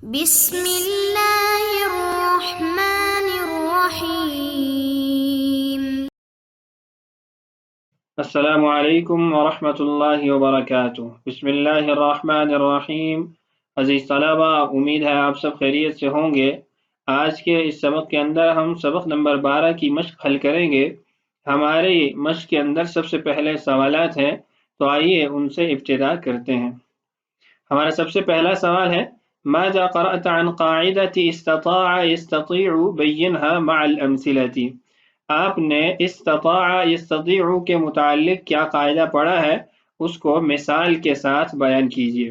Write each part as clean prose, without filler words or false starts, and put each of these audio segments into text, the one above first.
بسم اللہ الرحمن الرحیم۔ السلام علیکم ورحمۃ اللہ وبرکاتہ۔ بسم اللہ الرحمن الرحیم۔ عزیز طلبہ، امید ہے آپ سب خیریت سے ہوں گے۔ آج کے اس سبق کے اندر ہم سبق نمبر 12 کی مشق حل کریں گے۔ ہمارے مشق کے اندر سب سے پہلے سوالات ہیں، تو آئیے ان سے ابتدا کرتے ہیں۔ ہمارا سب سے پہلا سوال ہے، ماذا قرأت عن قاعدة استطاع يستطيع بينها مع الأمثلة؟ آپ نے استطاع یستطیع کے متعلق کیا قاعدہ پڑھا ہے، اس کو مثال کے ساتھ بیان کیجیے۔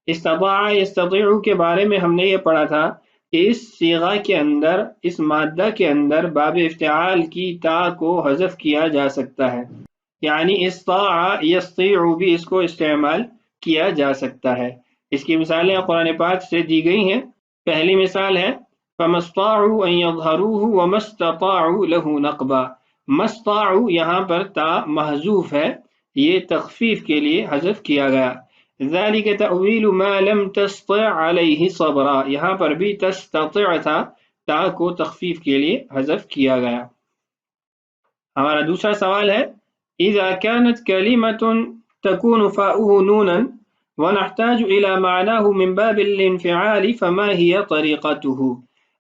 استطاع یستطیع کے بارے میں ہم نے یہ پڑھا تھا کہ اس صیغہ کے اندر، اس مادہ کے اندر باب افتعال کی تا کو حذف کیا جا سکتا ہے، یعنی استطاع یستطیع بھی اس کو استعمال کیا جا سکتا ہے۔ اس کی مثالیں قرآن پاک سے دی گئی ہیں۔ پہلی مثال ہے فَمَا اسْطَاعُوا أَن يَظْهَرُوهُ وَمَا اسْتَطَاعُوا لَهُ نَقْبًا۔ مَسْطَاعُوا یہاں پر تا محذوف ہے، یہ تخفیف کے لیے حذف کیا گیا۔ ذَلِكَ تَأْوِيلُ مَا لَمْ تَسْطِعْ عَلَيْهِ صَبْرًا، یہاں پر بھی تستطع تھا، تا کو تخفیف کے لیے حذف کیا گیا۔ ہمارا دوسرا سوال ہے، إِذَا كَانَتْ كَلِمَةٌ تَكُونُ فَاؤُهُ نُونًا وَنَحْتَاجُ إِلَى مَعْنَاهُ مِنْ بَابِ الانفعال فَمَا هِيَ طَرِيقَتُهُ؟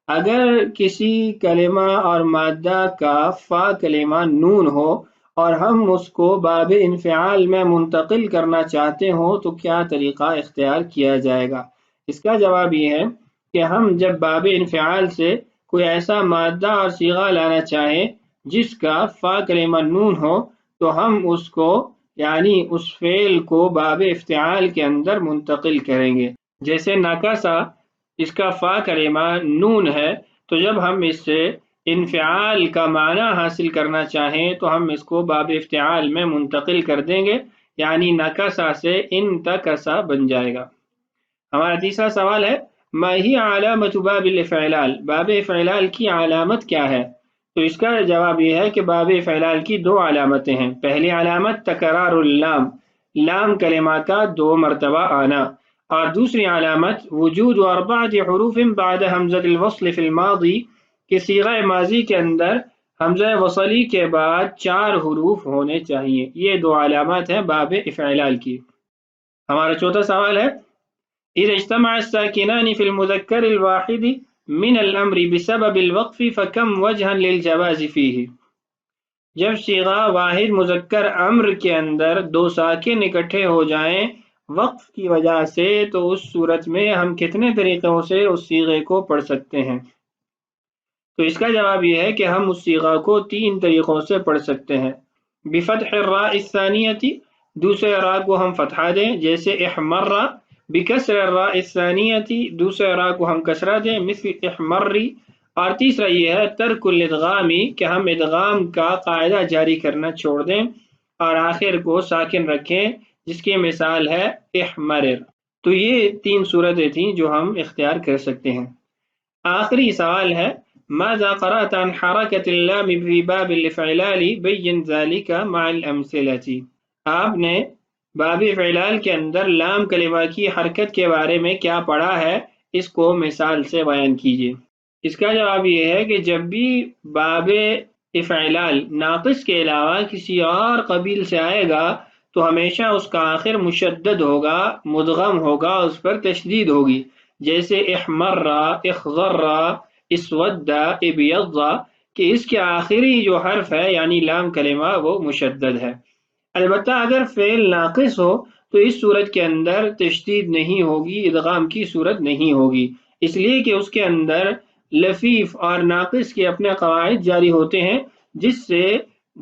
اگر کسی کلمہ اور مادہ کا فا کلمہ نون ہو اور ہم اس کو باب انفعال میں منتقل کرنا چاہتے ہوں تو کیا طریقہ اختیار کیا جائے گا؟ اس کا جواب یہ ہے کہ ہم جب باب انفعال سے کوئی ایسا مادہ اور صیغہ لانا چاہیں جس کا فا کلمہ نون ہو تو ہم اس کو، یعنی اس فعل کو باب افتعال کے اندر منتقل کریں گے۔ جیسے نکسا، اس کا فا کلمہ نون ہے، تو جب ہم اس سے انفعال کا معنی حاصل کرنا چاہیں تو ہم اس کو باب افتعال میں منتقل کر دیں گے، یعنی نکسا سے انتکسا بن جائے گا۔ ہمارا تیسرا سوال ہے، ما ہی علامت باب الافعلال؟ باب افعلال کی علامت کیا ہے؟ تو اس کا جواب یہ ہے کہ باب افعلال کی دو علامتیں ہیں۔ پہلی علامت تکرار اللام، لام کلمہ کا 2 مرتبہ آنا، اور دوسری علامت وجود اربعۃ حروف بعد حمزۃ الوصل فی الماضی، کہ صیغہ ماضی کے اندر حمزہ وصلی کے بعد 4 حروف ہونے چاہیے۔ یہ 2 علامات ہیں باب افعلال کی۔ ہمارا چوتھا سوال ہے، اذا اجتمع الساکنان فی المذکر الواحد من الامر بسبب الوقف فکم وجہا للجواز فیہ؟ جب صیغہ واحد مذکر امر کے اندر 2 ساکن اکٹھے ہو جائیں وقف کی وجہ سے، تو اس صورت میں ہم کتنے طریقوں سے اس صیغے کو پڑھ سکتے ہیں؟ تو اس کا جواب یہ ہے کہ ہم اس صیغہ کو 3 طریقوں سے پڑھ سکتے ہیں۔ بفتح الراء الثانیۃ، دوسرے راء کو ہم فتحہ دیں، جیسے احمر۔ بکسر الراء الثانیۃ، دوسرے راء کو ہم کسرہ دیں، مثل احمری۔ اور تیسرا یہ ہے ترک الادغامی، کہ ہم ادغام کا قاعدہ جاری کرنا چھوڑ دیں اور آخر کو ساکن رکھیں، جس کی مثال ہے احمرر۔ تو یہ 3 صورتیں تھیں جو ہم اختیار کر سکتے ہیں۔ آخری سوال ہے، ماذا قرأت عن حرکت اللام فی باب الافعلال بین ذلك مع الامثلة؟ آپ نے باب افعلال کے اندر لام کلمہ کی حرکت کے بارے میں کیا پڑھا ہے، اس کو مثال سے بیان کیجیے۔ اس کا جواب یہ ہے کہ جب بھی باب افعلال ناقص کے علاوہ کسی اور قبیل سے آئے گا تو ہمیشہ اس کا آخر مشدد ہوگا، مدغم ہوگا، اس پر تشدید ہوگی، جیسے احمر، اخضر، اسود، ابیض، کہ اس کے آخری جو حرف ہے یعنی لام کلمہ وہ مشدد ہے۔ البتہ اگر فعل ناقص ہو تو اس صورت کے اندر تشدید نہیں ہوگی، ادغام کی صورت نہیں ہوگی، اس لیے کہ اس کے اندر لفیف اور ناقص کے اپنے قواعد جاری ہوتے ہیں، جس سے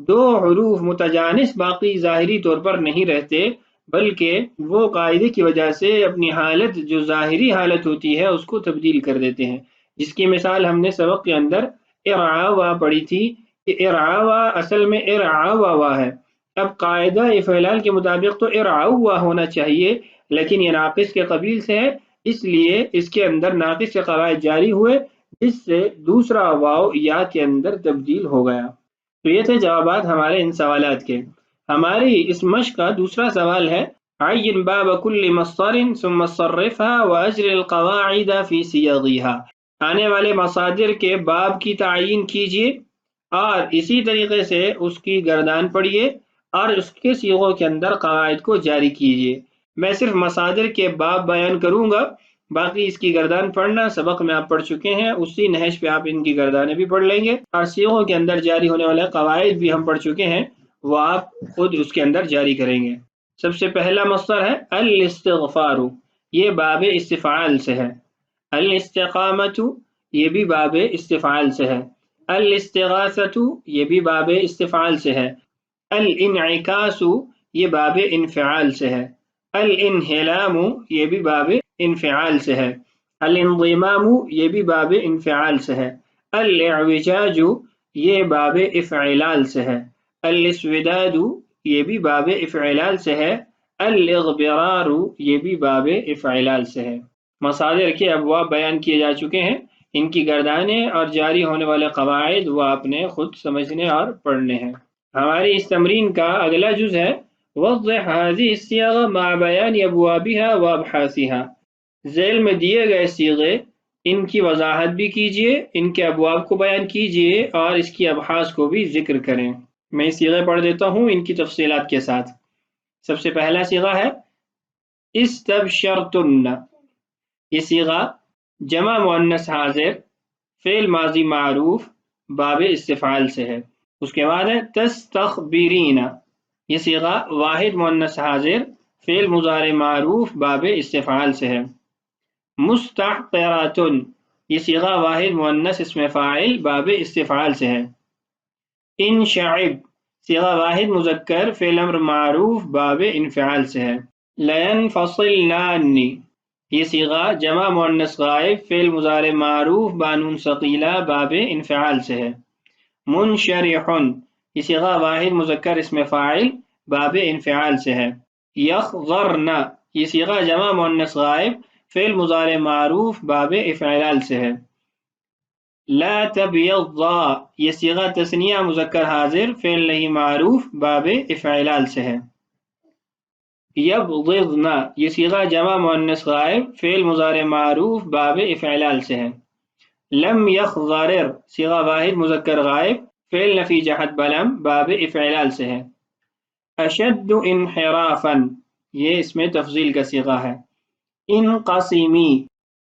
2 حروف متجانس باقی ظاہری طور پر نہیں رہتے، بلکہ وہ قاعدے کی وجہ سے اپنی حالت، جو ظاہری حالت ہوتی ہے، اس کو تبدیل کر دیتے ہیں، جس کی مثال ہم نے سبق کے اندر ارعاوا پڑھی تھی، کہ ارعاوا اصل میں ارعاوا ہے۔ اب قاعدہ افعلال کے مطابق تو ارعاوا ہونا چاہیے، لیکن یہ ناقص کے قبیل سے ہے، اس لیے اس کے اندر ناقص کے قواعد جاری ہوئے، جس سے دوسرا واو یا کے اندر تبدیل ہو گیا۔ تو یہ تھے جوابات ہمارے ان سوالات کے۔ ہماری اس مشق کا دوسرا سوال ہے، عین باب کل مصدر ثم صرفها واجر القواعد فی صیغها، آنے والے مصادر کے باب کی تعین کیجیے اور اسی طریقے سے اس کی گردان پڑھیے اور اس کے صیغوں کے اندر قواعد کو جاری کیجیے۔ میں صرف مصادر کے باب بیان کروں گا، باقی اس کی گردان پڑھنا سبق میں آپ پڑھ چکے ہیں، اسی نہج پہ آپ ان کی گردانیں بھی پڑھ لیں گے، اور صیغوں کے اندر جاری ہونے والے قواعد بھی ہم پڑھ چکے ہیں، وہ آپ خود اس کے اندر جاری کریں گے۔ سب سے پہلا مصدر ہے الاستغفار، یہ باب استفعال سے ہے۔ الاستقامت، یہ بھی باب استفعال سے ہے۔ الاستغاثۃ، یہ بھی باب استفعال سے ہے۔ الانعکاس، یہ باب انفعال سے ہے۔ الانحلام، یہ بھی باب انفعال سے ہے۔ الانضمام، یہ بھی باب انفعال سے ہے۔ الاعوجاج، یہ باب افعلال سے ہے۔ الاسوداد، یہ بھی باب افعلال سے ہے۔ الاغبرار، یہ بھی باب افعلال سے ہے۔ مصادر کے ابواب بیان کیے جا چکے ہیں، ان کی گردانیں اور جاری ہونے والے قواعد وہ آپ نے خود سمجھنے اور پڑھنے ہیں۔ ہماری اس تمرین کا اگلا جز ہے وضح هذه الصيغ مع بیان ابوابها وابحاثها، ذیل میں دیے گئے صیغے ان کی وضاحت بھی کیجیے، ان کے ابواب کو بیان کیجیے اور اس کی ابحاث کو بھی ذکر کریں۔ میں صیغے پڑھ دیتا ہوں ان کی تفصیلات کے ساتھ۔ سب سے پہلا صیغہ ہے استبشرتن، یہ صیغہ جمع مؤنث حاضر فعل ماضی معروف باب استفعال سے ہے۔ اس کے بعد ہے تستخبرین، یہ صیغہ واحد مؤنث حاضر فعل مضارع معروف باب استفعال سے ہے۔ مستحقرات، یہ صیغہ واحد مؤنث اسم فاعل باب استفعال سے ہے۔ انشعب، صیغہ واحد مذکر فعل امر معروف باب انفعال سے ہے۔ لینفصلنان، یہ صیغہ جمع مؤنث غائب فعل مضارع معروف بانون ثقیلہ باب انفعال سے ہے۔ منشرح، یہ صیغہ واحد مذکر اسم فاعل باب انفعال سے ہے۔ یخضرن، یہ صیغہ جمع مؤنث غائب فعل مضارع معروف باب افعال سے ہے۔ لا تبیضا، یہ صیغہ تثنیہ مذکر حاضر فعل نہیں معروف باب افعال سے ہے۔ یبغضن، یہ صیغہ جمع مؤنث غائب فعل مضارع معروف باب افعال سے ہے۔ لم یخضرر، صیغہ واحد مذکر غائب فعل نفی جہت بلم باب افعال سے ہے۔ اشد انحرافا، یہ اس میں تفضیل کا صیغہ ہے۔ انقسمی،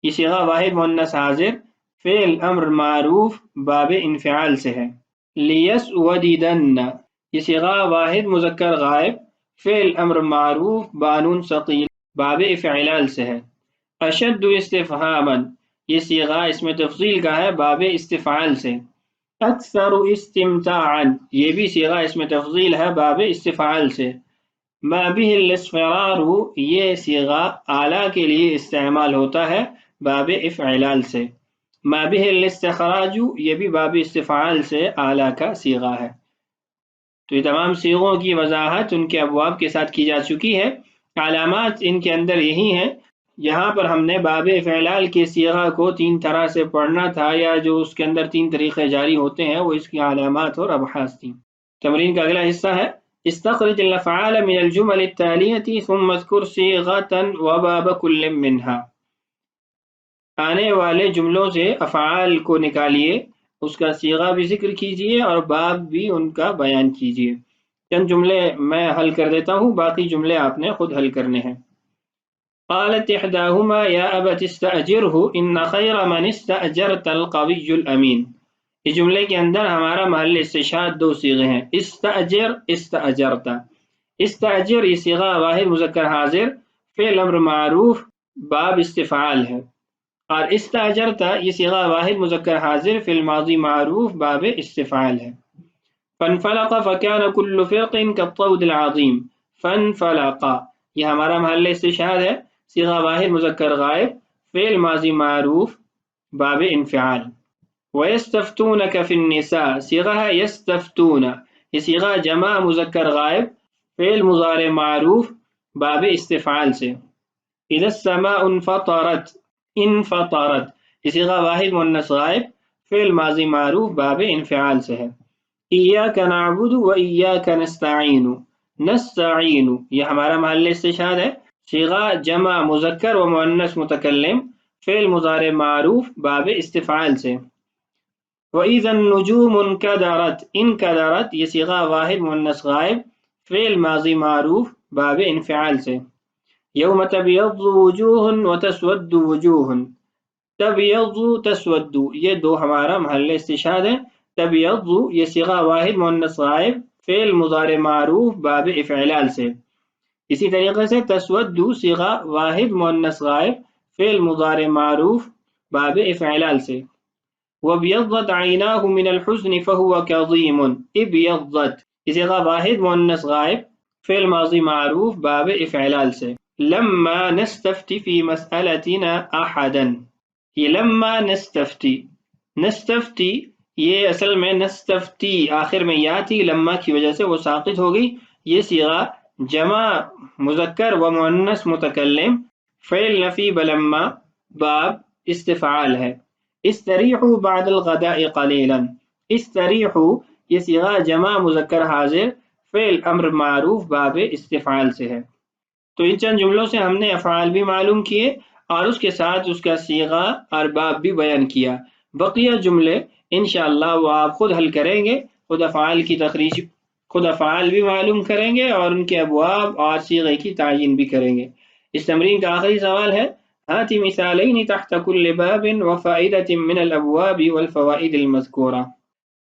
یہ صیغہ واحد مؤنث حاضر فعل امر معروف باب انفعال سے ہے۔ لیسوددن، یہ صیغہ واحد مذکر غائب فعل امر معروف بانون ثقیل باب افعال سے ہے۔ اشد استفہاما، یہ صیغہ اس میں تفضیل کا ہے باب استفعال سے۔ اکثر استمتاعا، یہ بھی صیغہ اس میں تفضیل ہے باب استفعال سے۔ ما به الاصفرار، یہ صیغہ اعلیٰ کے لیے استعمال ہوتا ہے باب افعال سے۔ ما به الاستخراج، یہ بھی باب استفعال سے اعلیٰ کا صیغہ ہے۔ تو یہ تمام صیغوں کی وضاحت ان کے ابواب کے ساتھ کی جا چکی ہے۔ علامات ان کے اندر یہی ہیں، یہاں پر ہم نے باب افعال کے صیغہ کو تین طرح سے پڑھنا تھا، یا جو اس کے اندر تین طریقے جاری ہوتے ہیں وہ اس کی علامات اور ابحاث تھیں۔ تمرین کا اگلا حصہ ہے استخرج الافعال من الجمل التالية ثم اذكر صيغة وباب كل منها، آنے والے جملوں سے افعال کو نکالیے، اس کا صیغہ بھی ذکر کیجیے اور باب بھی ان کا بیان کیجیے۔ چند جملے میں حل کر دیتا ہوں، باقی جملے آپ نے خود حل کرنے ہیں۔ قالت احداهما يا ابت استاجره ان خير من استاجرت القوي الامين، اس جملے کے اندر ہمارا محل استشہاد دو صیغے ہیں، استاجر استاجرتا۔ استاجر یہ صیغہ واحد مذکر حاضر فعل امر معروف باب استفعال ہے، اور استاجرتا یہ صیغہ واحد مذکر حاضر فعل ماضی معروف باب استفعال ہے۔ فانفلق فكان كل فرق كالطود العظيم، فانفلق یہ ہمارا محل استشہاد ہے، صیغہ واحد مذکر غائب فعل ماضی معروف باب انفعال۔ وَيَسْتَفْتُونَكَ فِي النِّسَاءِ، صیغہ ہے یستفتون، یہ صیغہ جمع مذکر غائب فعل مضارع معروف باب استفعال سے۔ اذا السماء انفطرت، انفطرت یہ صیغہ واحد مؤنث غائب فعل ماضی معروف باب انفعال سے ہے۔ ایاک نعبد و ایاک نستعین، نستعین یہ ہمارا محل استشہاد ہے، صیغہ جمع مذکر و مؤنث متکلم فعل مضارع معروف باب استفعال سے۔ وَإِذَا النُّجُومُ انْكَدَرَتْ انْكَدَرَتْ یہ صیغہ واحد مؤنث غائب فعل ماضی معروف باب انفعال سے۔ یوم تبیض وجوہ وتسود وجوہ، تبیض تسود یہ دو ہمارا محل استشہاد ہے۔ تبیض یہ صیغہ واحد مؤنث غائب فعل مضارع معروف باب افعلال سے۔ اسی طریقے سے تسود صیغہ واحد مؤنث غائب فعل مضارع معروف باب افعلال سے۔ وَابْيَضَّتْ عَيْنَاهُ مِنَ الْحُزْنِ فَهُوَ كَظِيمٌ ابْيَضَّتْ صیغہ واحد مؤنث غائب فعل ماضی معروف باب افعلال سے۔ لَمَّا نَسْتَفْتِ فِي مَسْأَلَتِنَا أَحَدًا یہ لما نستفتی، نستفتی یہ اصل میں نستفتی آخر میں یا تھی، لما کی وجہ سے وہ ساقط ہو گئی۔ یہ صیغہ جمع مذکر و مؤنث متکلم فعل نفی بلما باب استفعال ہے۔ استریحوا بعد الغداء قلیلا، استریحوا یہ صیغہ جمع مذکر حاضر فعل امر معروف باب استفعال سے ہے۔ تو ان چند جملوں سے ہم نے افعال بھی معلوم کیے اور اس کے ساتھ اس کا صیغہ اور باب بھی بیان کیا۔ بقیہ جملے انشاءاللہ وہ آپ خود حل کریں گے، خود افعال کی تخریج، خود افعال بھی معلوم کریں گے اور ان کے ابواب اور صیغے کی تعیین بھی کریں گے۔ اس تمرین کا آخری سوال ہے ہات مثالین تحت کل باب وفائدۃ من الابواب والفوائد المذکورہ،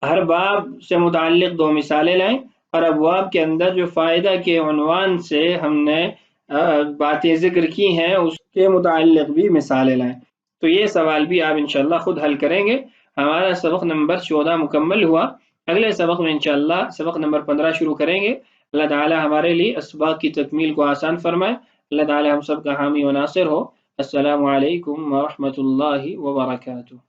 ہر باب سے متعلق دو مثالیں لائیں اور ابواب کے اندر جو فائدہ کے عنوان سے ہم نے باتیں ذکر کی ہیں اس کے متعلق بھی مثالیں لائیں۔ تو یہ سوال بھی آپ انشاءاللہ خود حل کریں گے۔ ہمارا سبق نمبر 14 مکمل ہوا، اگلے سبق میں انشاءاللہ سبق نمبر 15 شروع کریں گے۔ اللہ تعالی ہمارے لیے اسباق کی تکمیل کو آسان فرمائے، اللہ تعالی ہم سب کا حامی و ناصر ہو۔ السلام علیکم ورحمۃ اللہ وبرکاتہ۔